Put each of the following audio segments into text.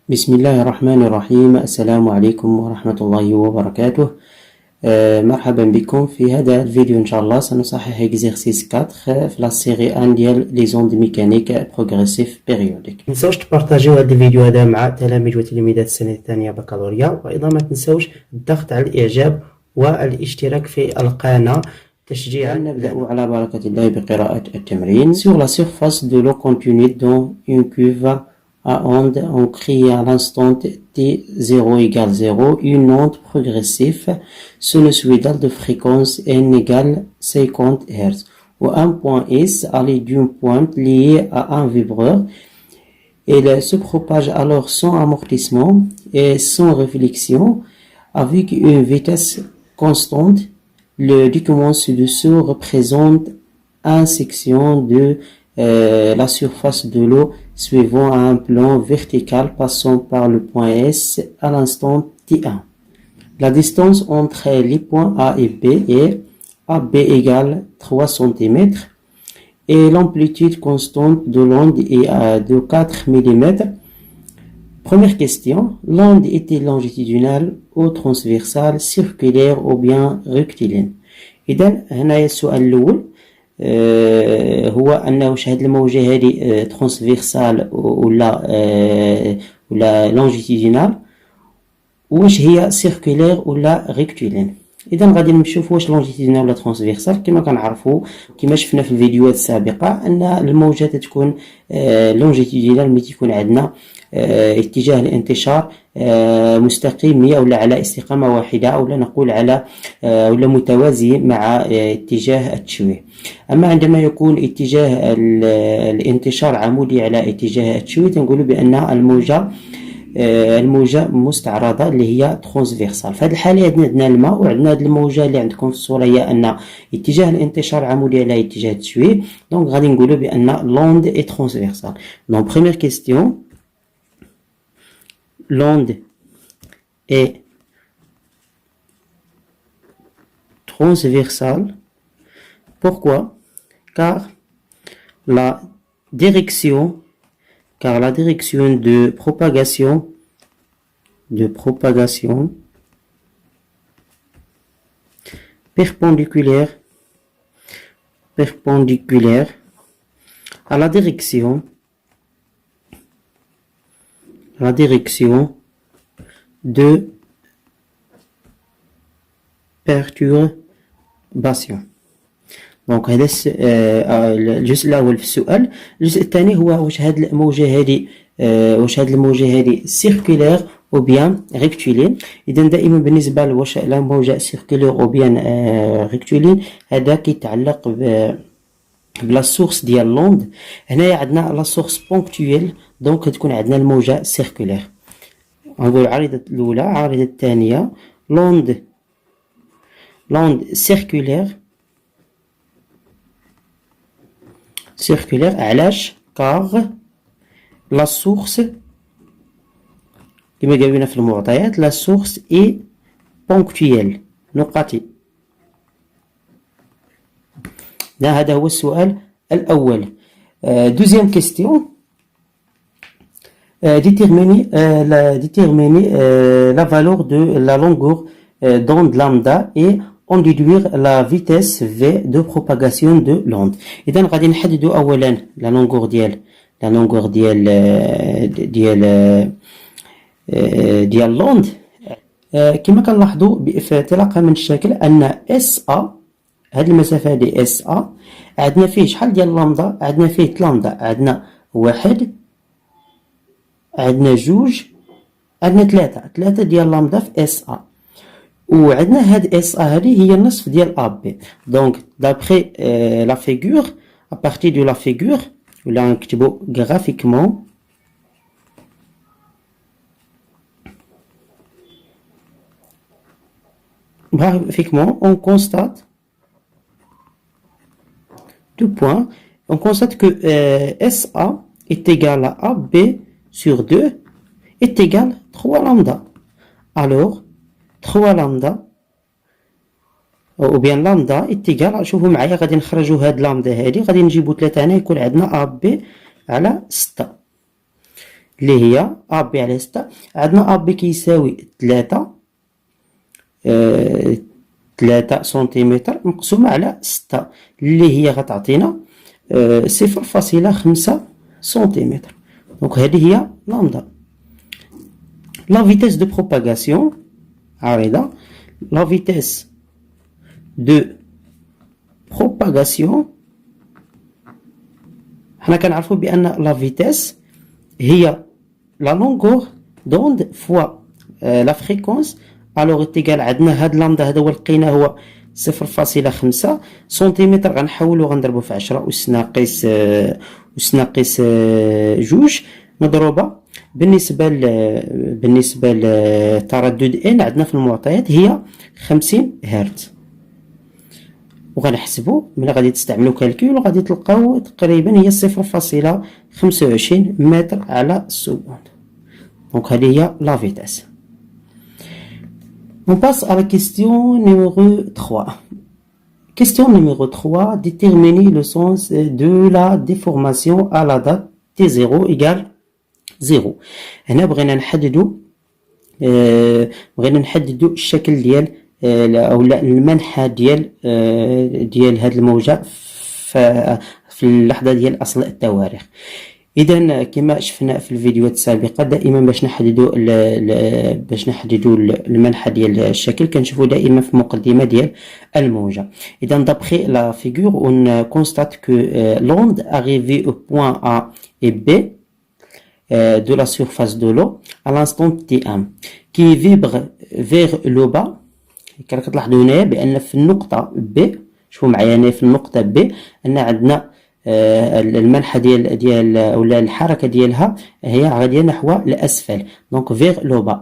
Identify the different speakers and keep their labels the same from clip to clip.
Speaker 1: بسم الله الرحمن الرحيم. السلام عليكم ورحمة الله وبركاته. مرحبا بكم في هذا الفيديو. إن شاء الله سنصحح exercice 4 في la série 1 ديال les ondes mécaniques progressives périodiques.
Speaker 2: متنساوش تبارطاجيو هذا الفيديو هذا مع تلاميذ وتلميذات السنة الثانية بكالوريا، وأيضا ما تنساوش الضغط على الإعجاب والاشتراك في القناة تشجيعا.
Speaker 1: نبدأ على بركة الله بقراءة التمرين. Sur la surface de l'eau contenue dans une cuve à onde, on crée à l'instant t0 égale 0 une onde progressive sinusoïdale de fréquence n égale 50 Hz, où un point S allé d'une pointe liée à un vibreur. Elle se propage alors sans amortissement et sans réflexion avec une vitesse constante. Le document ci-dessous représente une section de la surface de l'eau suivant un plan vertical passant par le point S à l'instant T1. La distance entre les points A et B est AB égale 3 cm et l'amplitude constante de l'onde est de 4 mm. Première question, l'onde est-elle longitudinale ou transversale, circulaire ou bien rectiligne؟ إذا هنايا السؤال الأول هو أنه واش هاد الموجة هادي ترانسفيرسال ولا لونجيتيدينال، واش هي سيركولير ولا ريكتيلين. اذا غادي نشوفوا واش لونجيتيدينال ولا ترانسفيرسال. كما كنعرفوا كما شفنا في الفيديوهات السابقه ان الموجه تكون لونجيتيدينال ملي تكون عندنا اتجاه الانتشار مستقيم ولا على استقامه واحده، او نقول على ولا متوازي مع اتجاه التشويه. اما عندما يكون اتجاه الانتشار عمودي على اتجاه التشويه تنقولوا بان الموجة مستعرضة اللي هي ترانسفيرسال. في هذه الحالة عندنا الماء وعندنا هذه الموجة اللي عندكم في الصورة هي أن اتجاه الانتشار عمودي على اتجاه التشويه، دونك غادي نقولوا بأن l'onde est transversale. Donc première question, l'onde est transversale. Pourquoi? Car la direction de propagation perpendiculaire à la direction de perturbation. دونك هذا الجزء الاول في السؤال. الجزء الثاني هو واش هاد الموجه هذه سيركولير او بيان ريكتيلين. اذا دائما بالنسبه لواش لا موجه سيركولير او بيان ريكتيلين هذا كيتعلق بلا سورس ديال لوند. هنايا عندنا لا سورس بونكتويل، دونك تكون عندنا الموجه سيركولير. نقول العارضه الاولى، العارضه الثانيه لوند سيركولير. علاش؟ كار لا سورس كما قالوا لنا في المعطيات لا سورس اي بونكتويل نقطي. هذا هو السؤال الاول. دوزيام كيستيون، déterminer la valeur de la longueur d'onde lambda et on déduire la vitesse v de propagation de l'onde. إذا غادي نحددوا أولا la longueur ديال l'onde. كما كنلاحظوا في تلقى من الشكل أن SA هاد المسافة هادي SA عندنا فيه شحال ديال لامدا؟ عندنا فيه لامدا، عندنا واحد، عندنا جوج، عندنا ثلاثة ديال لامدا في SA. وعندنا هاد اس ا هذه هي النصف ديال ا بي. دونك دابخي لا فيغور ا بارتي دو لا فيغور ولا نكتبو غرافيكمون on constate deux points. On constate que SA est égal à AB sur 2 est égal à 3 lambda. Alors 3 لامدا او بيان لامدا اتجال. شوفوا معايا غادي نخرجوا هاد لامدا هادي، غادي نجيبوا 3 هنا يكون عندنا ا بي على 6. اللي هي ا بي على 6. عندنا ا بي كيساوي 3 3 سنتيمتر مقسومة على 6 اللي هي غتعطينا 0.5 سنتيمتر. دونك هذه هي لامدا. لا فيتيس دو بروباغاسيون عريضة. لا فيتيس دو بروباغاسيون حنا كنعرفو بأن لا فيتيس هي لا لونغور دوند فوا لا فريكونس. الوغ تيكال عندنا هاد لامدا هذا هو لقينا هو 0.5 سنتيمتر، غنحاولو غنضربو في 10 أس ناقص جوج مضروبة بالنسبة لتردد ان عندنا في المعطيات هي 50 هرتز. وغنحسبو ملي غادي تستعملو كالكول وغادي تلقاو تقريبا هي 0.25 متر على السكوند. دونك هذه هي لا فيتاس. On passe à la question numéro 3. Question numéro 3. Déterminer le sens de la déformation à la date T0 égale 0. هنا بغينا نحددو الشكل ديال او المنحى ديال هاد الموجة في اللحظة ديال اصل التواريخ. اذا كما شفنا في الفيديوهات السابقه دائما باش نحددوا المنحى ديال الشكل كنشوفوا دائما في المقدمه ديال الموجه. اذا d'après la figure on constate que l'onde arrivée au point A et B de la surface de l'eau à l'instant T1 qui vibre vers le bas. كتلاحظوا هنايا بان في النقطه B، شوفوا معايا هنا في النقطه B ان عندنا المنحى ديال اولا الحركه ديالها هي غاديه نحو الاسفل. دونك vers le bas.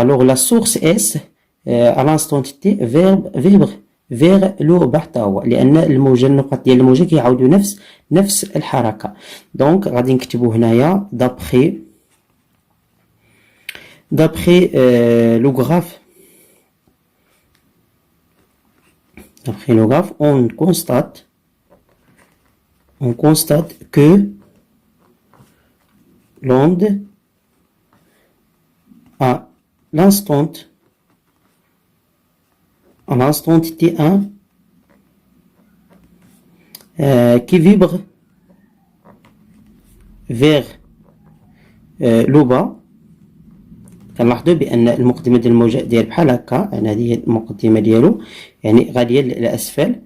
Speaker 1: alors la source S à l'instant T vibre vers le bas حتى هو، لان النقط ديال الموجه كيعاودوا نفس الحركه. دونك غادي نكتبوا هنايا d'après le graphe. Après le graphe, on constate que l'onde à l'instant T1 qui vibre vers le bas. كنلاحظوا بان المقدمه ديال الموجه ديال بحال هكا، يعني هذه هي المقدمه ديالو يعني غاديه للاسفل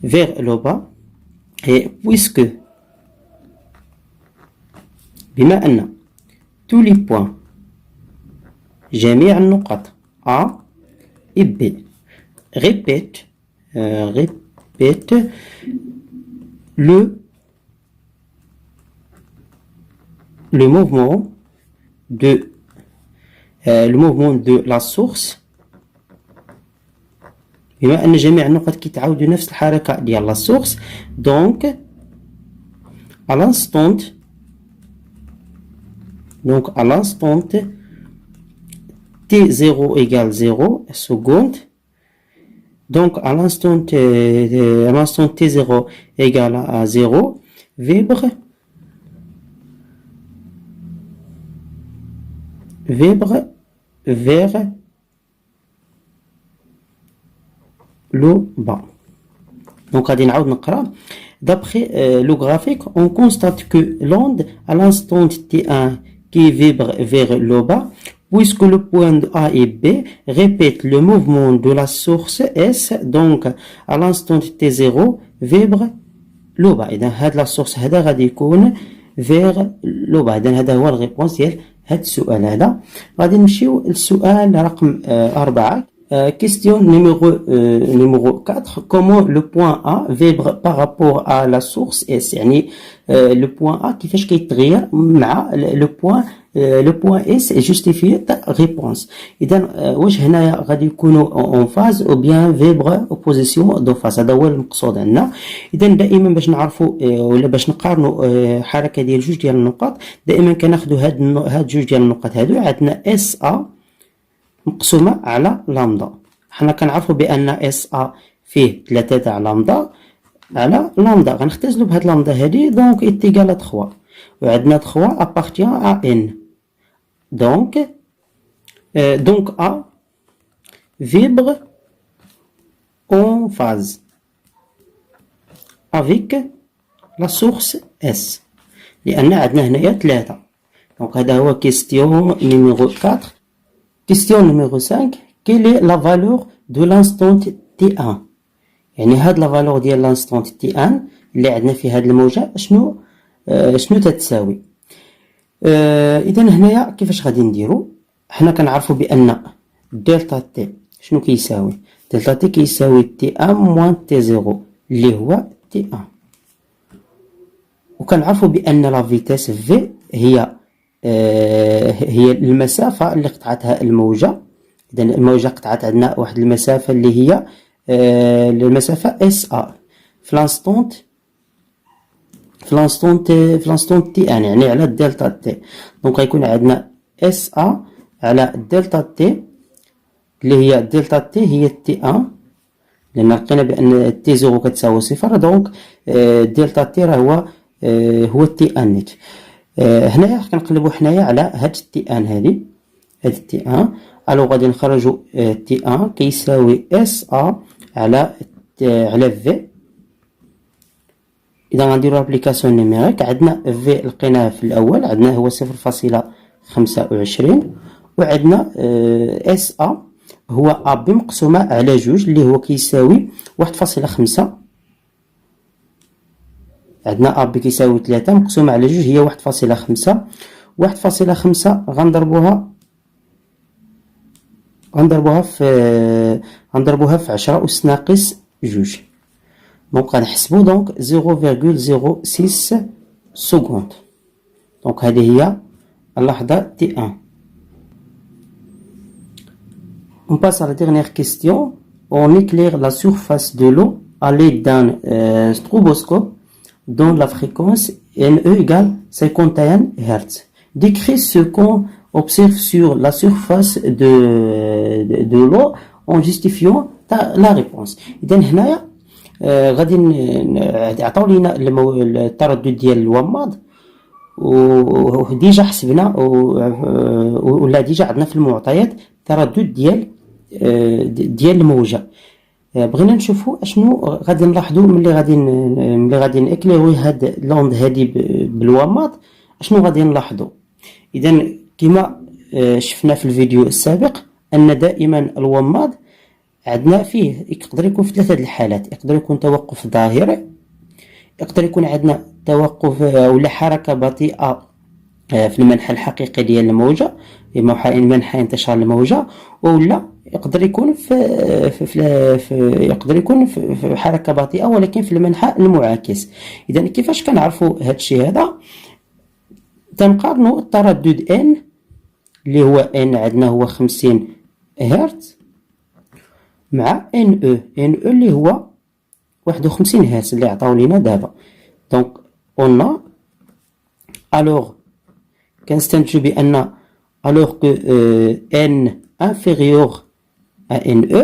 Speaker 1: vers le bas. et puisque بما ان tous les points جميع النقط A et B répète le mouvement de la source. بما ان جميع النقط كيتعاودوا نفس الحركه ديال لا سورس. دونك à l'instant T0 égale 0 seconde. Donc à l'instant T0 égale à 0 vibre vers le bas. Donc غادي نعاود نقرا. D'après le graphique, on constate que l'onde à l'instant T1 qui vibre vers le bas, puisque le point A et B répètent le mouvement de la source S, donc à l'instant T0 vibre le bas. إذا هاد la source هذا غادي يكون vers le bas. إذا هذا هو الريبونس ديال هاد السؤال هذا. غادي نمشيو للسؤال رقم 4. Question numéro 4. Comment le point A vibre par rapport à la source S. يعني le point A كيفاش كيتغير مع le point S et justifier ta réponse. إذا واش هنايا غادي يكونوا en phase ou bien vibre opposition de phase. هذا هو المقصود عندنا. إذا دائما باش نعرفوا ولا باش نقارنوا حركة ديال جوج ديال النقط دائما كناخذوا هاد جوج ديال النقط هادو عندنا اس ا مقسومه على لامدا. حنا كنعرفوا بان اس ا فيه 3 تاع لامدا على لامدا. غنختزلو بهاد لامدا هادي. دونك est égal à 3 وعندنا 3 appartient à n. Donc A vibre en phase avec la source S لأن عندنا هنايا 3. دونك هذا هو question numéro 4. Question numéro 5. Quelle est la valeur de l'instant T1؟ يعني هاد لا فالور ديال لانستون تي ان اللي عندنا في هاد الموجة شنو تتساوي. اذا هنايا كيفاش غادي نديرو؟ حنا كنعرفوا بان دلتا تي شنو كيساوي؟ دلتا تي كيساوي تي ان موان تي زيرو اللي هو تي ان، وكنعرفوا بان لا فيتاس في هي المسافة اللي قطعتها الموجة. اذا الموجة قطعت عندنا واحد المسافة اللي هي المسافة اس ا في لانستون تي ان، يعني على الدلتا تي. دونك غيكون عندنا اس ا على الدلتا تي اللي هي الدلتا تي هي تي ان، لان لقينا بان تي زيرو كتساوي صفر. دونك دلتا تي راه هو تي ان نيت. هنايا كنقلبو حنايا على هاد تي ان هادي، هاد تي ان. الو غادي نخرجو تي ان كيساوي اس ا على في. اذا غنديرو ابليكاسيون نيميريك عندنا في لقيناه في الاول عندنا هو 0.25 وعندنا اس ا هو ا بي مقسومه على جوج اللي هو كيساوي 1.5. عندنا ا بي كيساوي 3 مقسومه على جوج هي 1.5. 1.5 غنضربوها في 10 أس ناقص جوج. دونك غنحسبو دونك 0.06 سكوند. دونك هذه هي اللحظة تي 1. On passe à la dernière question. On éclaire la surface de l'eau à l'aide d'un stroboscope dont la fréquence NE égale 51 Hz. Décrit ce qu'on observe sur la surface de l'eau en justifiant la réponse. إذا هنايا غادي عطاو لينا التردد ديال الوماض وديجا حسبنا ولا ديجا عندنا في المعطيات التردد ديال الموجة. بغينا نشوفوا اشنو غادي نلاحظوا ملي غادي ناكليرو هاد لوند هادي بالوماض اشنو غادي نلاحظوا. اذا كما شفنا في الفيديو السابق ان دائما الوماض عندنا فيه يقدر يكون في ثلاثه الحالات. يقدر يكون توقف ظاهري، يقدر يكون عندنا توقف ولا حركه بطيئه في المنحى الحقيقي ديال الموجه، منحى انتشار الموجه، ولا يقدر يكون في حركه بطيئه ولكن في المنحى المعاكس. اذا كيفاش كنعرفوا هذا الشيء هذا؟ تنقارنوا التردد ان اللي هو ان عندنا هو 50 هرتز مع ان او اللي هو 51 هرتز اللي عطاو لينا دابا. دونك قلنا الوغ كنستنتجو بان الوغ كو ان inférieur à NE,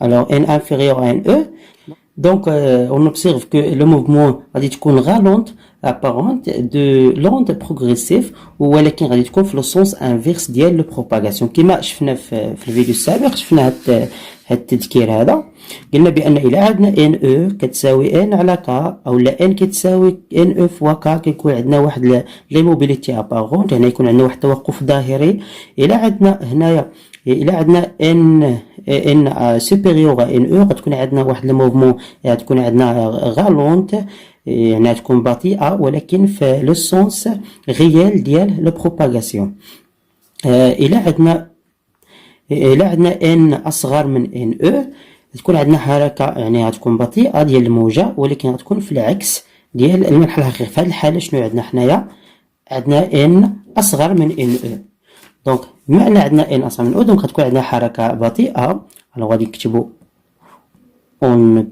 Speaker 1: alors N inférieur à NE, donc on observe que le mouvement غادي تكون ralente apparente de l'onde progressive ولكن غادي تكون في السونس انفيرس ديال لو بروباغاسيون. كما شفنا في الفيديو السابق شفنا هاد التذكير هذا، قلنا بان الى عندنا ان او كتساوي ان على كا او لا ان كتساوي ان او فوا كا كيكون عندنا واحد لي موبيليتي ابارونت، هنا يكون عندنا واحد التوقف ظاهري. الى عندنا هنايا الى عندنا ان سوبيريور ان او غتكون عندنا واحد الموفمون غتكون عندنا غالونت يعني تكون بطيئه ولكن في لو سونس ريال ديال لو بروباغاسيون. الى عندنا ان اصغر من ان او تكون عندنا حركه يعني غتكون بطيئه ديال الموجه ولكن غتكون في العكس ديال المنحى الحقيقي. في هذه الحاله شنو عندنا حنايا؟ عندنا ان اصغر من ان او. دونك بما ان عندنا ان اصغر من او دونك غتكون عندنا حركه بطيئه. غادي نكتبوا on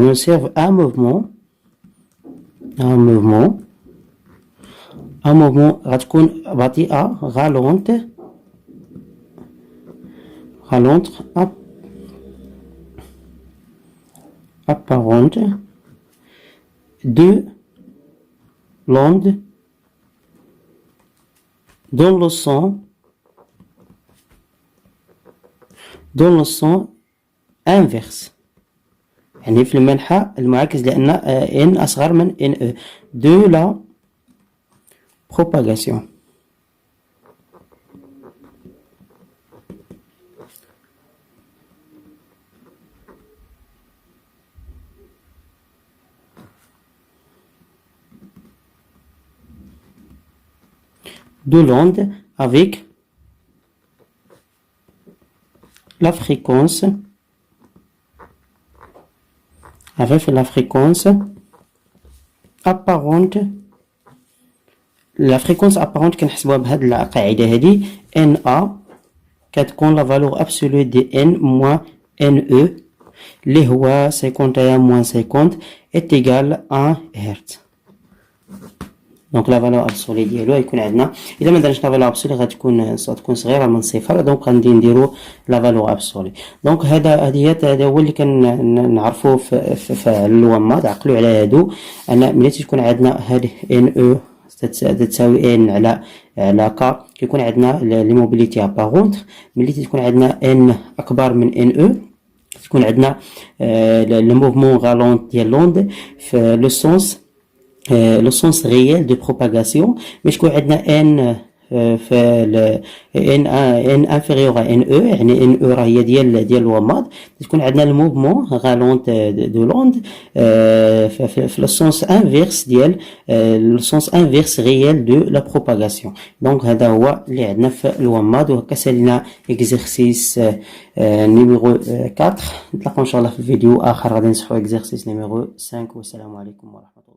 Speaker 1: observe un mouvement غتكون بطيئة ralente apparente de l'onde dans le sens inverse. يعني في المنحى المعاكس لأن n أصغر من ne de la propagation. De l'onde avec la fréquence apparente. La fréquence apparente كنحسبوها بهاد القاعدة هذه NA كتكون la valeur absolue de N moins NE اللي هو 51 moins 50 est égal à 1 Hz. دونك لا فالور ابسولي ديالو غيكون عندنا الا ما درناش لا فالور ابسولي غتكون صغيره من صفر. دونك غادي نديرو لا فالور ابسولي. دونك هذا هو اللي كنعرفوه في اللومات. عقلوا على هادو ان ملي تكون عندنا هاد ان او تساوي ان على كا كيكون عندنا لي موبيليتي ابارونت. ملي تكون عندنا ان اكبر من ان او تكون عندنا لو موفمون غالون ديال لوند في لو سونس ريال دو بروباغاسيون. باش تكون عندنا ان في ان انفيريور ان او يعني ان او راه هي ديال الوماض تكون عندنا الموفمون غالون دو لوند في لو سونس انفيرس ديال لو سونس انفيرس ريال دو لا بروباغاسيون. دونك هذا هو اللي عندنا في الوماض. وهكا سالينا اكزرسيس نيميرو 4. نتلاقاو ان شاء الله في الفيديو اخر غادي نصحوا اكزرسيس نيميرو 5. والسلام عليكم ورحمه الله.